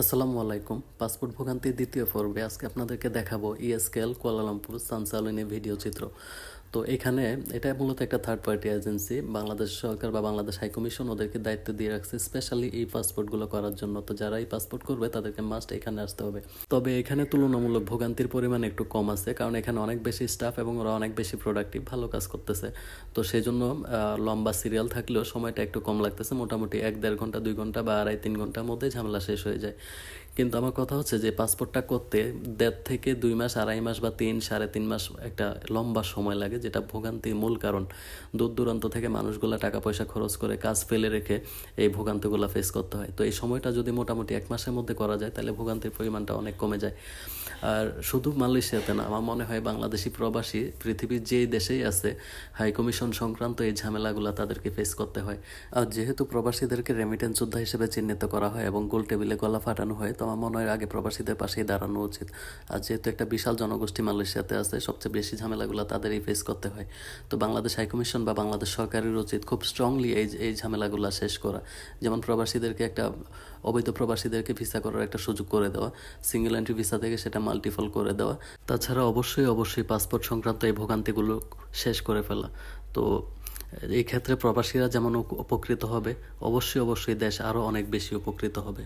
আসসালামু আলাইকুম। পাসপোর্ট ভোগান্তির দ্বিতীয় পর্বে আজকে আপনাদেরকে দেখাবো ইএসকেএল কুয়ালালামপুর সানসালিনী ভিডিও চিত্র। তো এখানে এটা মূলত একটা থার্ড পার্টি এজেন্সি, বাংলাদেশ সরকার বা বাংলাদেশ হাইকমিশন ওদেরকে দায়িত্ব দিয়ে রাখছে স্পেশালি এই পাসপোর্টগুলো করার জন্য। তো যারা এই পাসপোর্ট করবে তাদেরকে মাস্ট এখানে আসতে হবে। তবে এখানে তুলনামূলক ভোগান্তির পরিমাণ একটু কম আছে, কারণ এখানে অনেক বেশি স্টাফ এবং ওরা অনেক বেশি প্রোডাক্টিভ, ভালো কাজ করতেছে। তো সেই জন্য লম্বা সিরিয়াল থাকলেও সময়টা একটু কম লাগতেছে, মোটামুটি 1-1.5 ঘন্টা 2 ঘন্টা বা 2.5-3 ঘন্টার মধ্যে ঝামেলা শেষ হয়ে যায়। কিন্তু আমার কথা হচ্ছে যে পাসপোর্টটা করতে 1.5 থেকে 2 মাস, 2.5 মাস বা 3-3.5 মাস একটা লম্বা সময় লাগে, যেটা ভোগান্তির মূল কারণ। দূর দূরান্ত থেকে মানুষগুলো টাকা পয়সা খরচ করে কাজ ফেলে রেখে এই ভোগান্তিগুলো ফেস করতে হয়। তো এই সময়টা যদি মোটামুটি 1 মাসের মধ্যে করা যায় তাহলে ভোগান্তির পরিমাণটা অনেক কমে যায়। আর শুধু মালয়েশিয়াতে না, আমার মনে হয় বাংলাদেশি প্রবাসী পৃথিবীর যেই দেশেই আছে হাইকমিশন সংক্রান্ত এই ঝামেলাগুলো তাদেরকে ফেস করতে হয়। আর যেহেতু প্রবাসীদেরকে রেমিটেন্স যোদ্ধা হিসেবে চিহ্নিত করা হয় এবং গোল টেবিলে গলা ফাটানো হয়, তো আমার মনে হয় আগে প্রবাসীদের পাশেই দাঁড়ানো উচিত। আর যেহেতু একটা বিশাল জনগোষ্ঠী মালয়েশিয়াতে আছে, সবচেয়ে বেশি ঝামেলাগুলো তাদেরই ফেস করতে হয়। তো বাংলাদেশ হাইকমিশন বা বাংলাদেশ সরকারের উচিত খুব স্ট্রংলি এই ঝামেলাগুলো শেষ করা। যেমন প্রবাসীদেরকে অবৈধ প্রবাসীদেরকে ভিসা করার একটা সুযোগ করে দেওয়া, সিঙ্গেল এন্ট্রি ভিসা থেকে সেটা মাল্টিপল করে দেওয়া। তাছাড়া অবশ্যই পাসপোর্ট সংক্রান্ত এই ভোগান্তিগুলো শেষ করে ফেলা। তো এই ক্ষেত্রে প্রবাসীরা যেমন উপকৃত হবে, অবশ্যই দেশ আরও অনেক বেশি উপকৃত হবে।